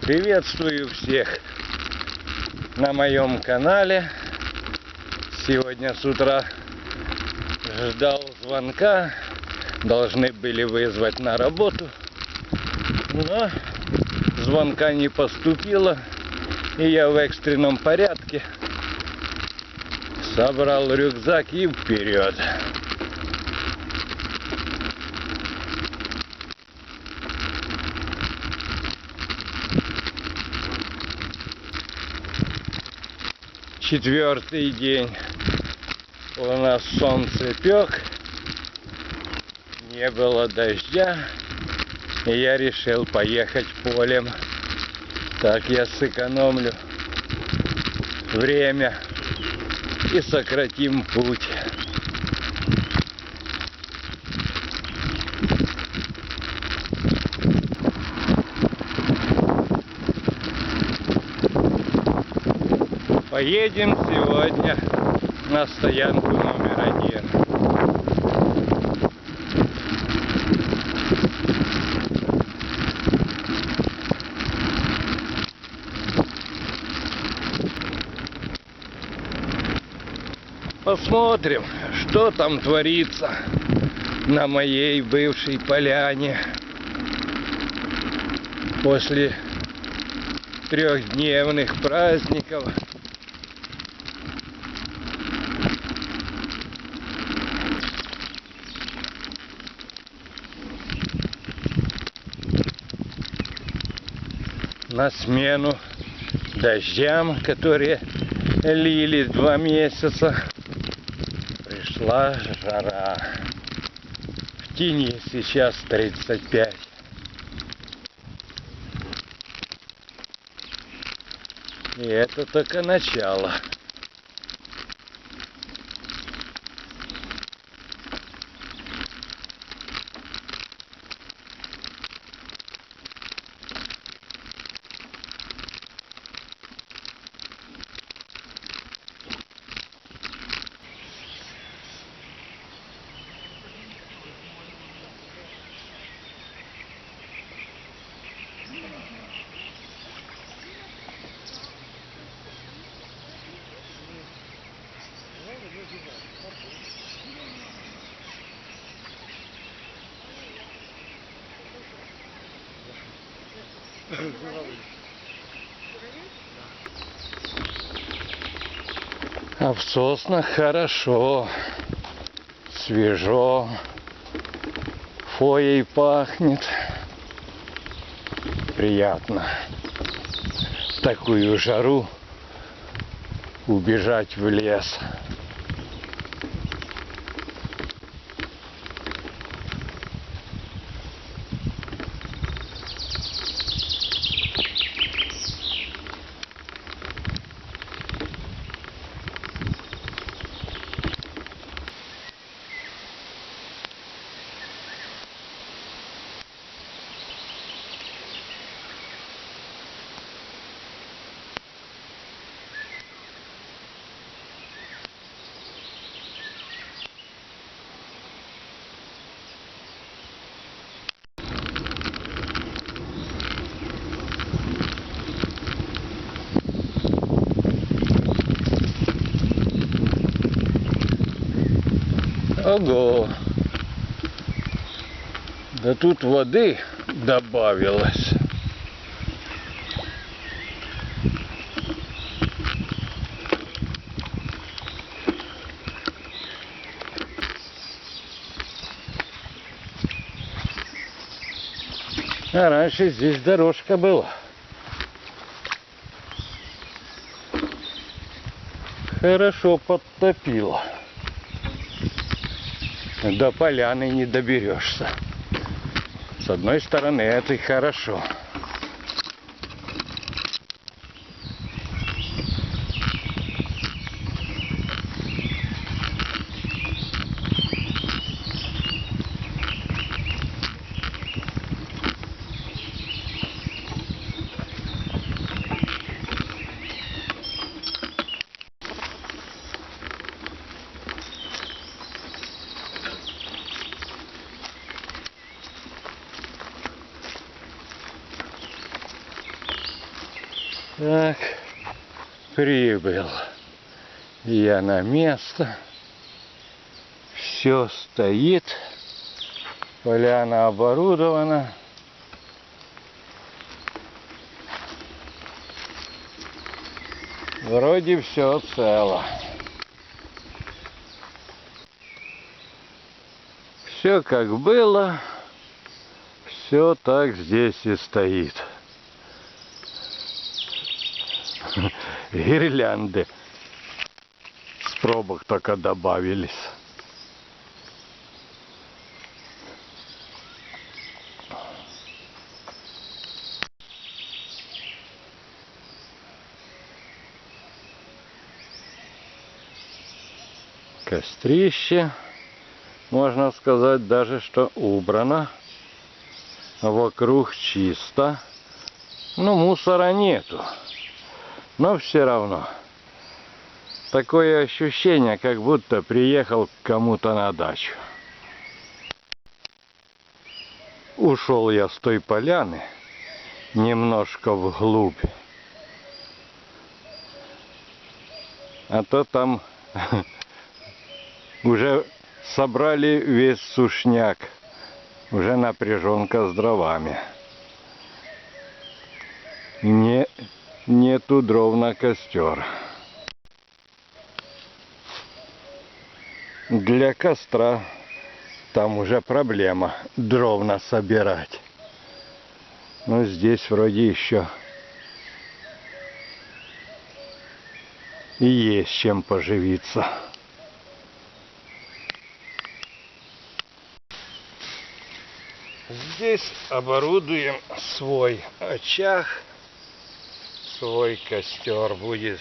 Приветствую всех на моем канале. Сегодня с утра ждал звонка. Должны были вызвать на работу. Но звонка не поступило. И я в экстренном порядке собрал рюкзак и вперед. Четвертый день у нас солнце пек, не было дождя, и я решил поехать полем. Так я сэкономлю время и сократим путь. Поедем сегодня на стоянку номер 1. Посмотрим, что там творится на моей бывшей поляне после трехдневных праздников. На смену дождям, которые лили 2 месяца, пришла жара. В тени сейчас 35. И это только начало. А в соснах хорошо, свежо, хвоей пахнет. Приятно в такую жару убежать в лес. Ого! Да тут воды добавилось. А раньше здесь дорожка была. Хорошо подтопило. До поляны не доберешься. С одной стороны, это и хорошо. Так, прибыл я на место. Все стоит. Поляна оборудована. Вроде все цело. Все как было, все так здесь и стоит. Гирлянды с пробок только добавились. Кострище, можно сказать, даже что убрано. Вокруг чисто. Ну, мусора нету. Но все равно. Такое ощущение, как будто приехал к кому-то на дачу. Ушел я с той поляны немножко вглубь. А то там уже собрали весь сушняк. Уже напряженка с дровами. Нету дров на костер. Для костра там уже проблема дров насобирать. Но здесь вроде еще и есть чем поживиться. Здесь оборудуем свой очаг, свой костер будет.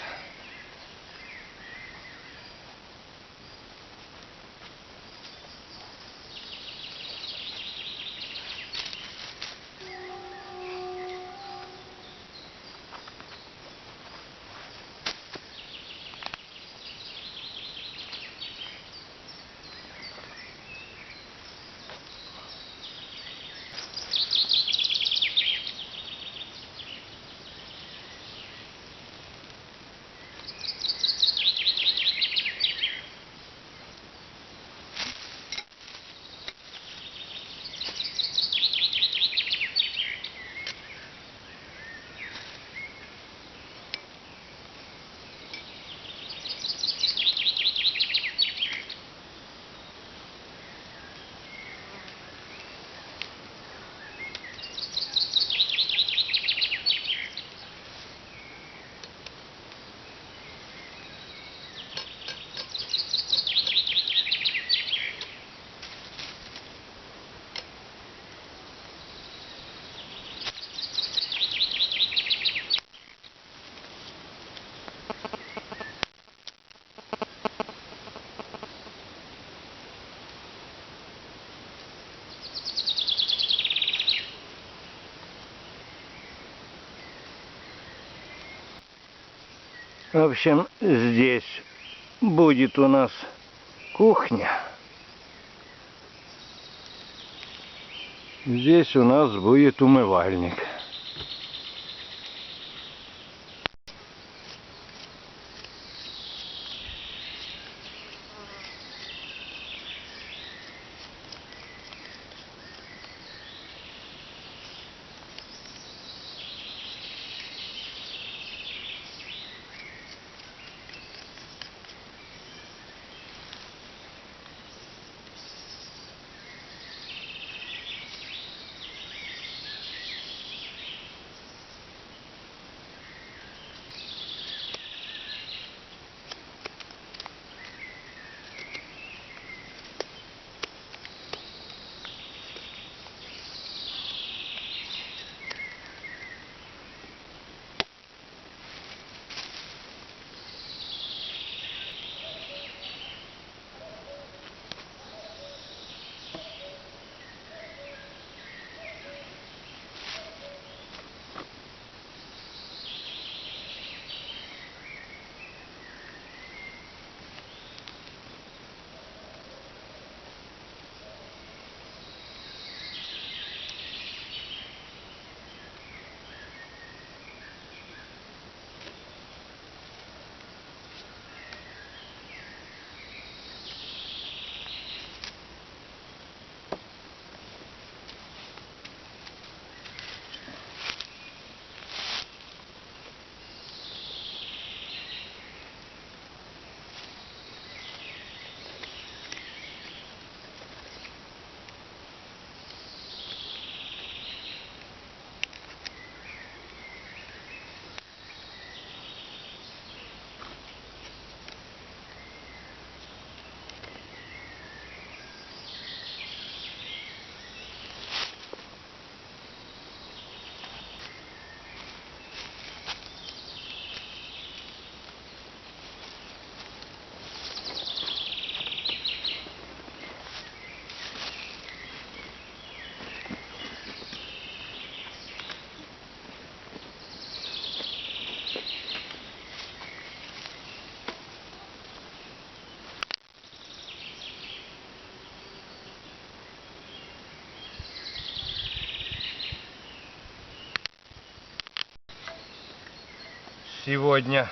В общем, здесь будет у нас кухня. Здесь у нас будет умывальник. сегодня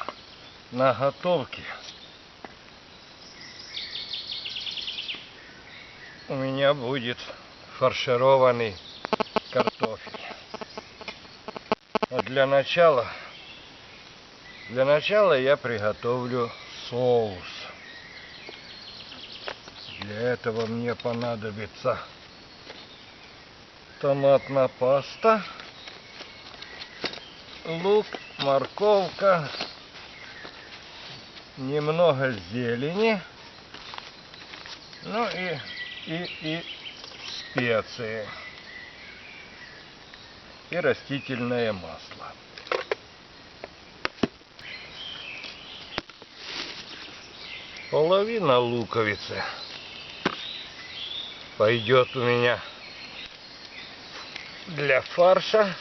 на готовке у меня будет фаршированный картофель. Но для начала я приготовлю соус. Для этого мне понадобится томатная паста, лук, морковка, немного зелени, ну и специи и растительное масло. Половина луковицы пойдет у меня для фарша,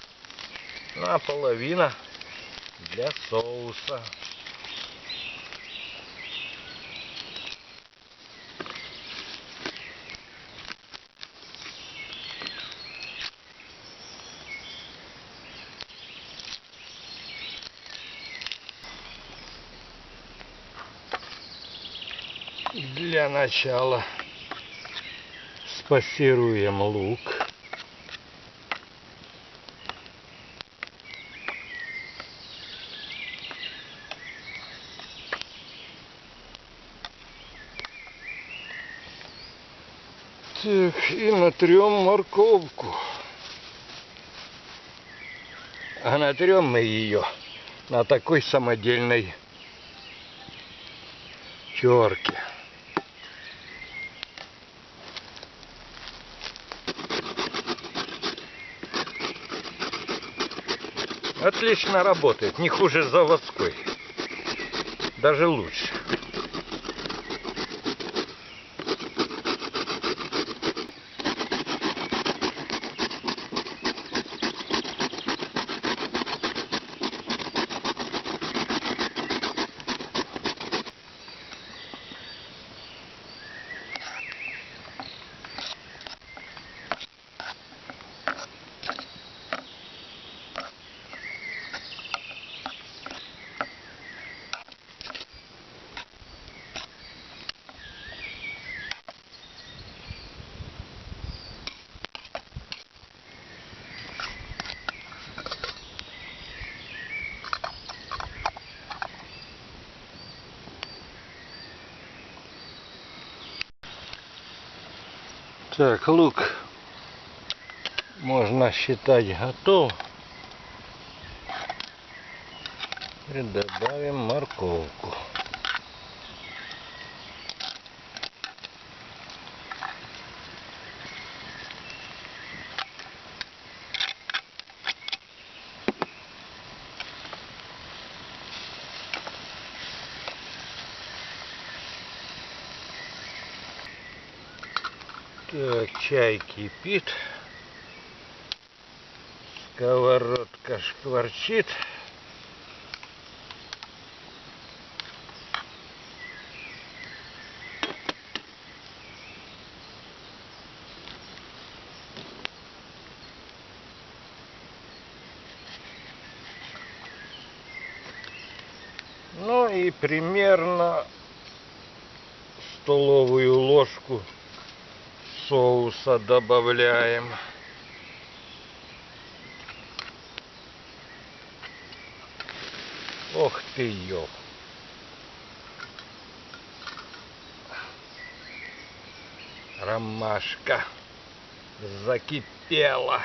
ну а половина для соуса. Для начала спассируем лук. Так, и натрем морковку. А натрем мы ее на такой самодельной терке. Отлично работает, не хуже заводской, даже лучше. Так, лук можно считать готов. И добавим морковку. Так, чай кипит, сковородка шкварчит. Ну и примерно столовую ложку соуса добавляем. Ох ты, ёп. Ромашка закипела.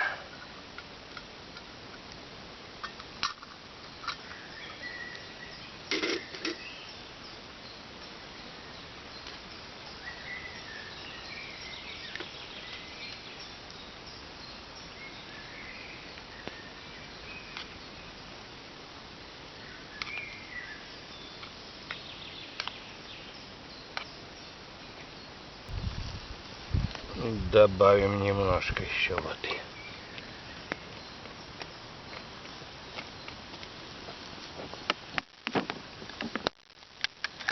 Добавим немножко еще воды.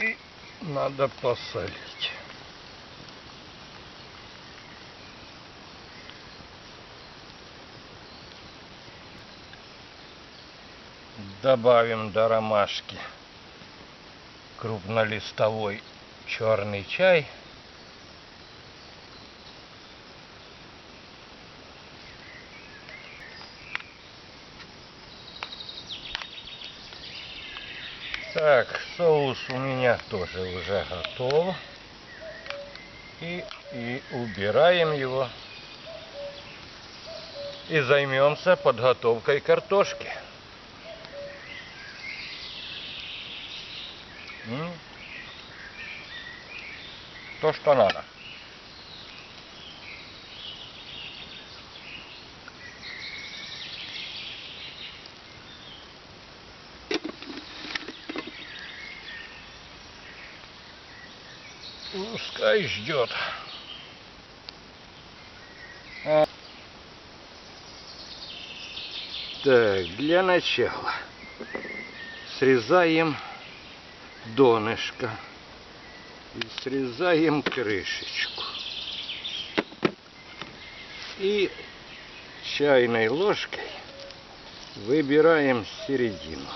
И надо посолить. Добавим до ромашки крупнолистовой черный чай. Так, соус у меня тоже уже готов. И убираем его. И займемся подготовкой картошки. То, что надо. Пускай ждет. Так, для начала срезаем донышко и срезаем крышечку. И чайной ложкой выбираем середину.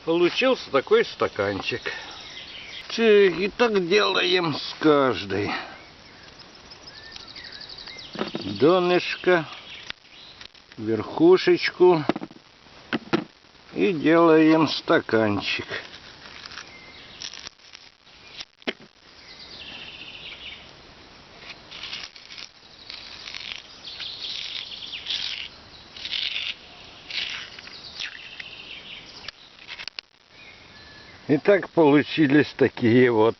Получился такой стаканчик. И так делаем с каждой. Донышко, верхушечку и делаем стаканчик. Итак, получились такие вот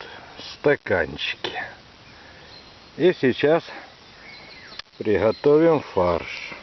стаканчики. И сейчас приготовим фарш.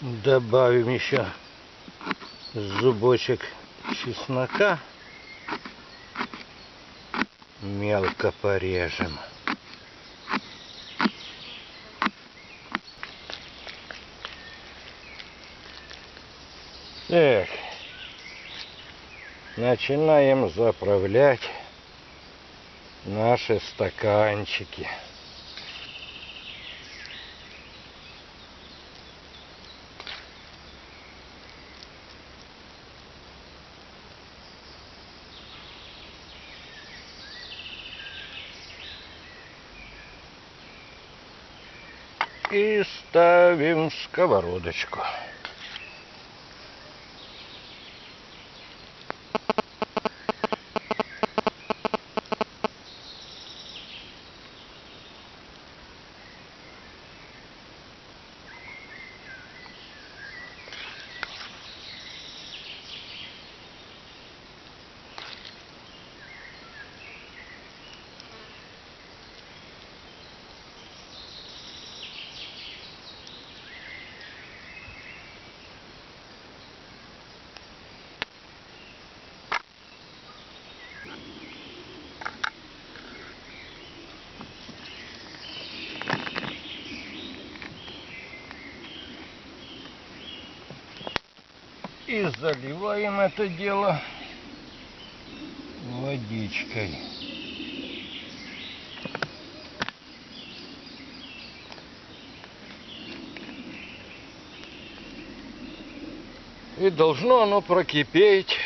Добавим еще зубочек чеснока. Мелко порежем. Так, начинаем заправлять наши стаканчики. И ставим сковородочку. И заливаем это дело водичкой. И должно оно прокипеть,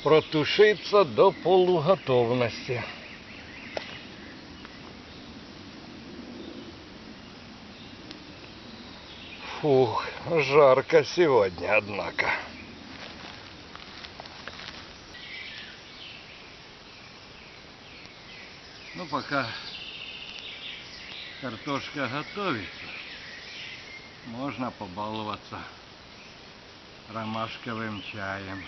протушиться до полуготовности. Фух, жарко сегодня, однако. Ну, пока картошка готовится, можно побаловаться ромашковым чаем.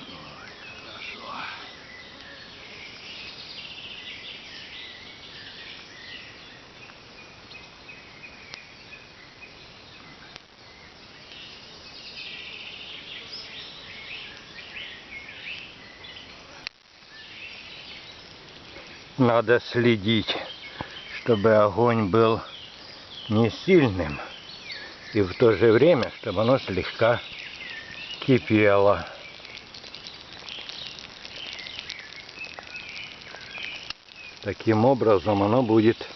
Ой, хорошо. Надо следить, чтобы огонь был не сильным, и в то же время, чтобы оно слегка кипело. Таким образом оно будет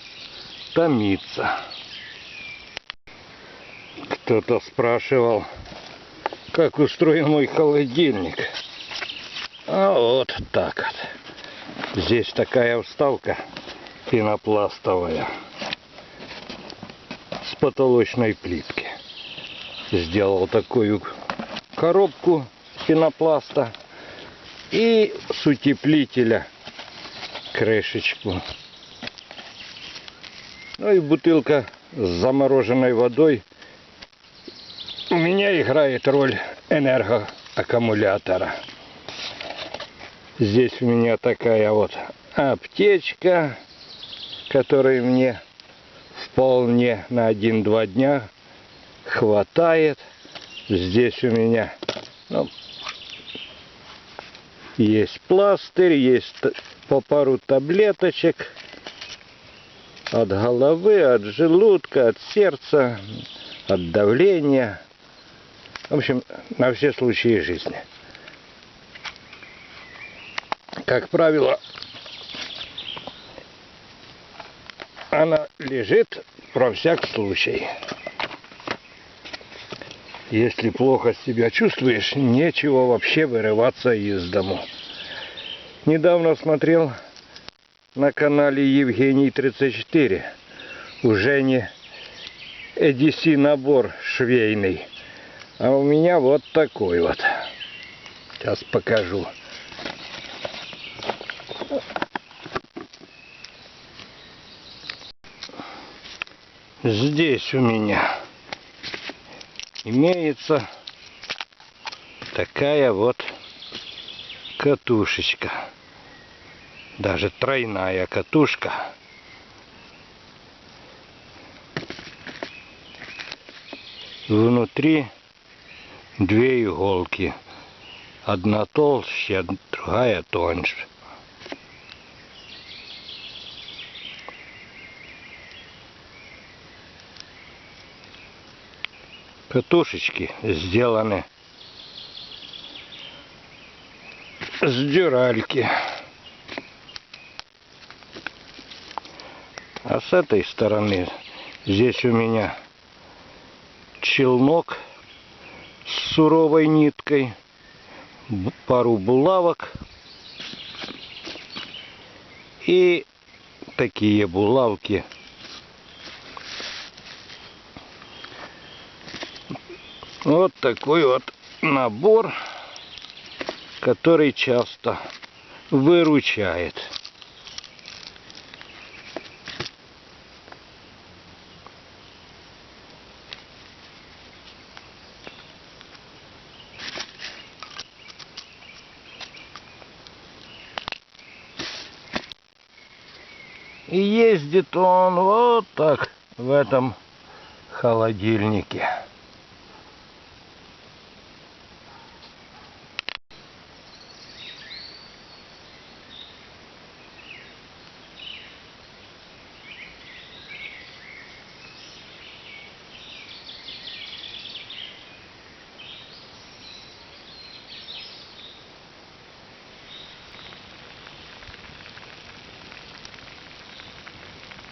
томиться. Кто-то спрашивал, как устроен мой холодильник. А вот так вот. Здесь такая вставка пенопластовая с потолочной плитки. Сделал такую коробку пенопласта и с утеплителя крышечку. Ну и бутылка с замороженной водой у меня играет роль энергоаккумулятора. Здесь у меня такая вот аптечка, которой мне вполне на 1-2 дня хватает. Здесь у меня есть пластырь, есть по пару таблеточек от головы, от желудка, от сердца, от давления. В общем, на все случаи жизни. Как правило, она лежит про всяк случай. Если плохо себя чувствуешь, нечего вообще вырываться из дому. Недавно смотрел на канале Евгений 34. Уже не EDC набор швейный, а у меня вот такой вот. Сейчас покажу. Здесь у меня имеется такая вот катушечка. Даже тройная катушка. Внутри 2 иголки. Одна толще, другая тоньше. Катушечки сделаны с дюральки. А с этой стороны здесь у меня челнок с суровой ниткой, пару булавок и такие булавки. Вот такой вот набор, который часто выручает. И ездит он вот так в этом холодильнике.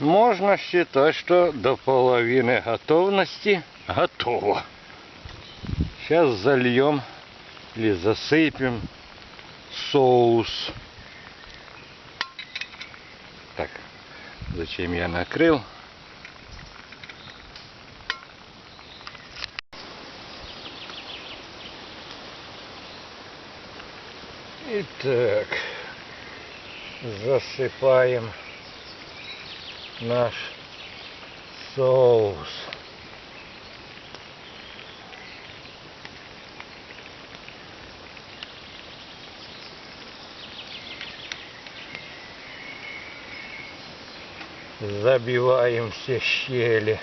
Можно считать, что до половины готовности готово. Сейчас зальем или засыпем соус. Так, зачем я накрыл? Итак, засыпаем наш соус. Забиваем все щели.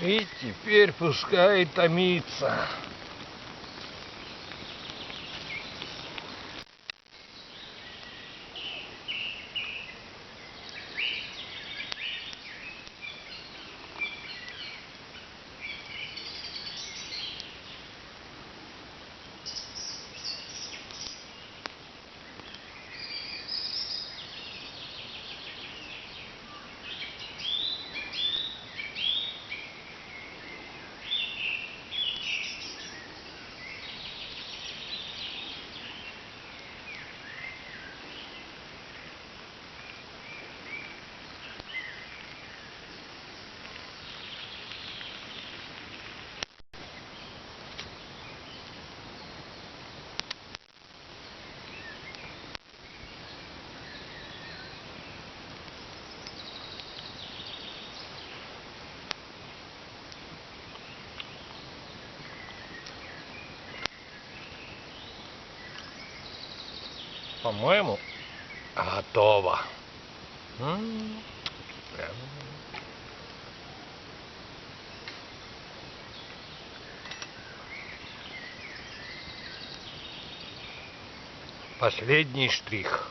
И теперь пускай томится. По-моему, готово. Последний штрих.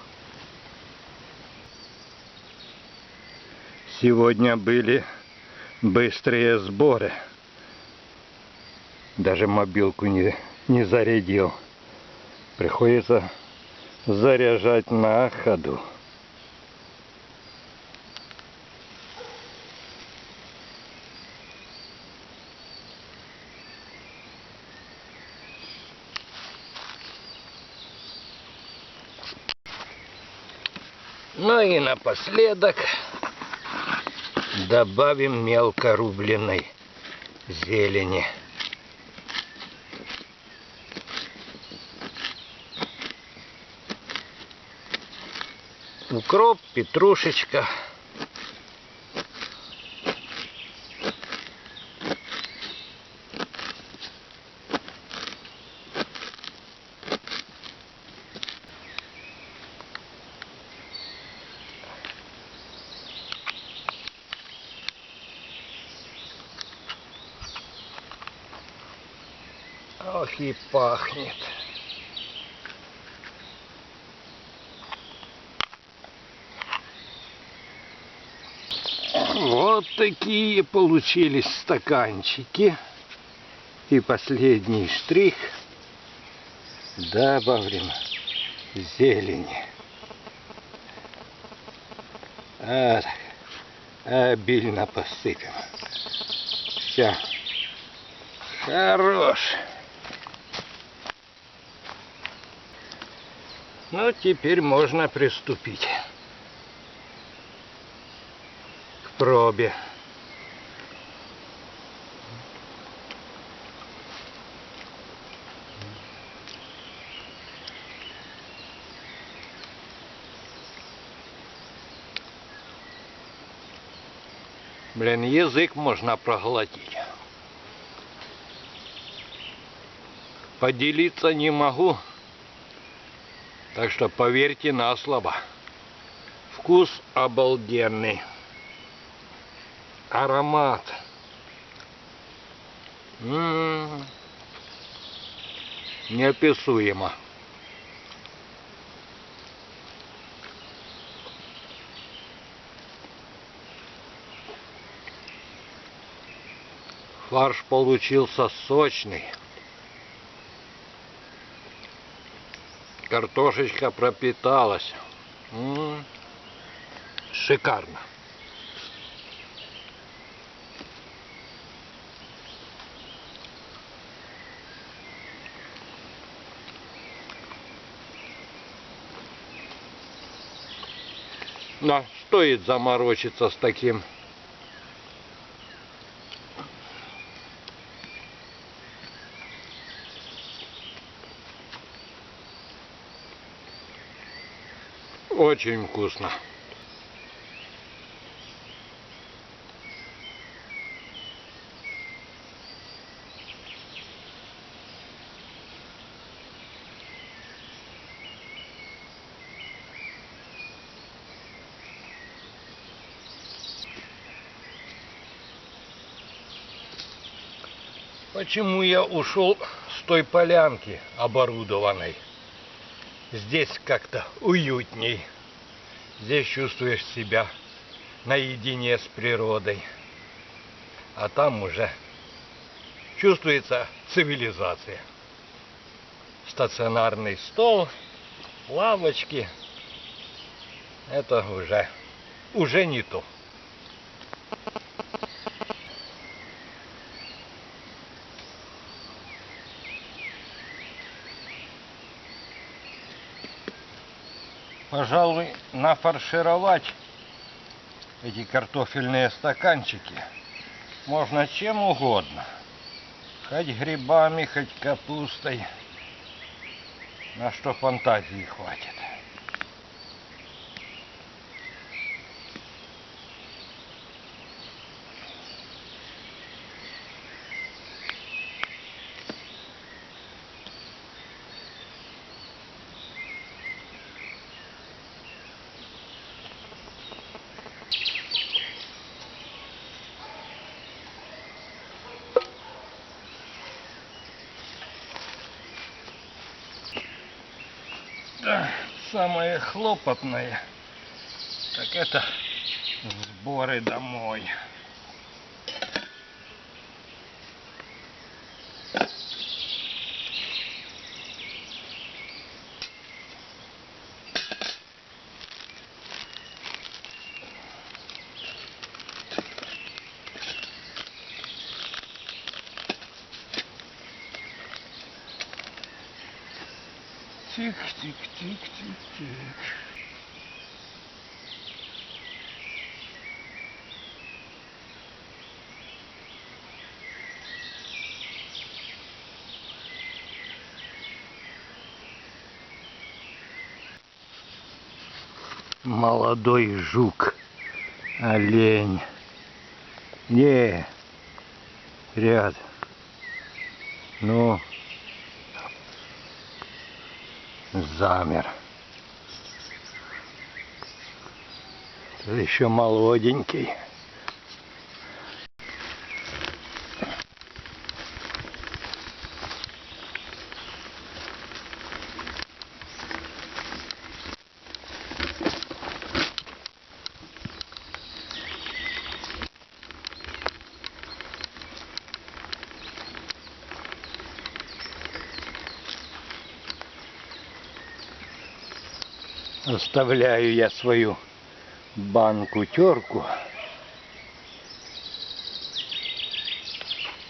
Сегодня были быстрые сборы. Даже мобилку не зарядил. Приходится заряжать на ходу. Ну и напоследок добавим мелко рубленой зелени. Укроп, петрушечка. Ох и пахнет. Вот такие получились стаканчики. И последний штрих. Добавим зелени. Обильно посыпем. Все. Хорош. Ну, теперь можно приступить к пробе. Блин, язык можно проглотить. Поделиться не могу. Так что поверьте на слово. Вкус обалденный. Аромат. Неописуемо. Фарш получился сочный. Картошечка пропиталась. Шикарно. Да, стоит заморочиться с таким. Очень вкусно. Почему я ушел с той полянки оборудованной? Здесь как-то уютней. Здесь чувствуешь себя наедине с природой. А там уже чувствуется цивилизация. Стационарный стол, лавочки. Это уже не то. Пожалуй, нафаршировать эти картофельные стаканчики можно чем угодно. Хоть грибами, хоть капустой. На что фантазии хватит. Да, самое хлопотное, так это сборы домой. Тик-тик-тик-тик-тик. Молодой жук, олень. Не, ряд. Ну, замер. Еще молоденький. Оставляю я свою банку-терку.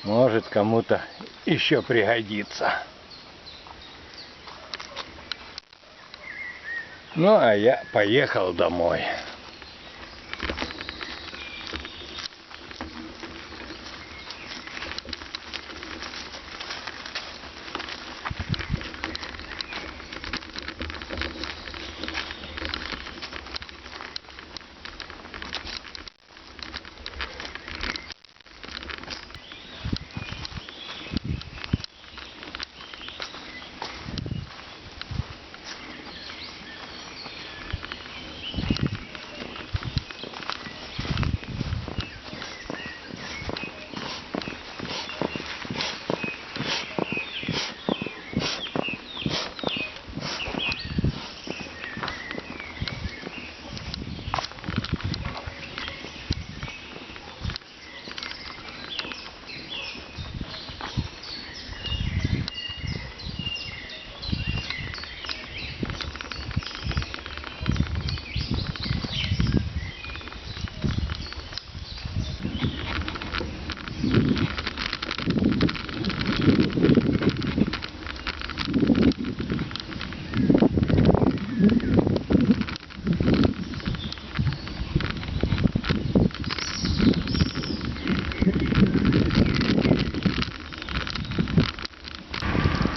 Может, кому-то еще пригодится. Ну, а я поехал домой.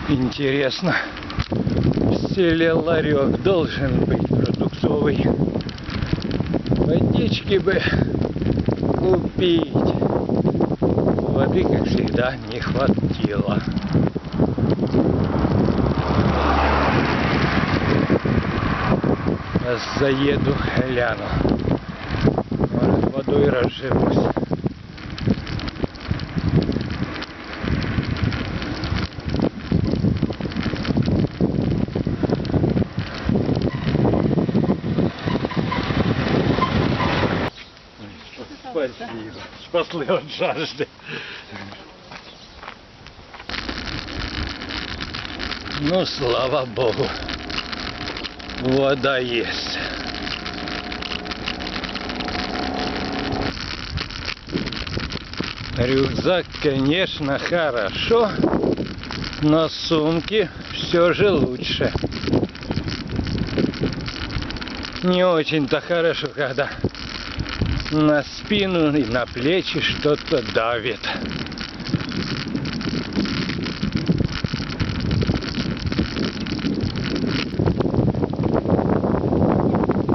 Интересно, в селе ларек должен быть продуктовый. Водички бы купить. Воды, как всегда, не хватило. Заеду, гляну. Может, водой разживусь. Спасибо. Спасли от жажды. Ну, слава Богу. Вода есть. Рюкзак, конечно, хорошо, но сумки все же лучше. Не очень-то хорошо, когда на спину и на плечи что-то давит.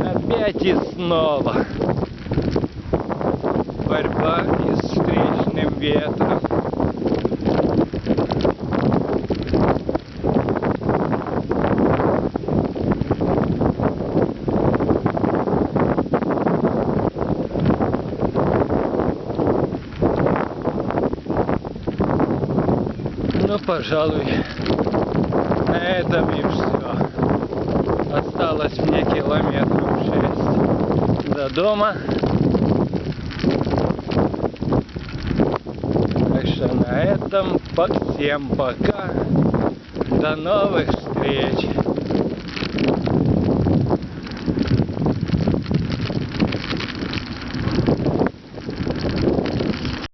Опять и снова борьба и с встречным ветром. Ну, пожалуй, на этом и все. Осталось мне километров 6 до дома. Так что на этом всем пока. До новых встреч.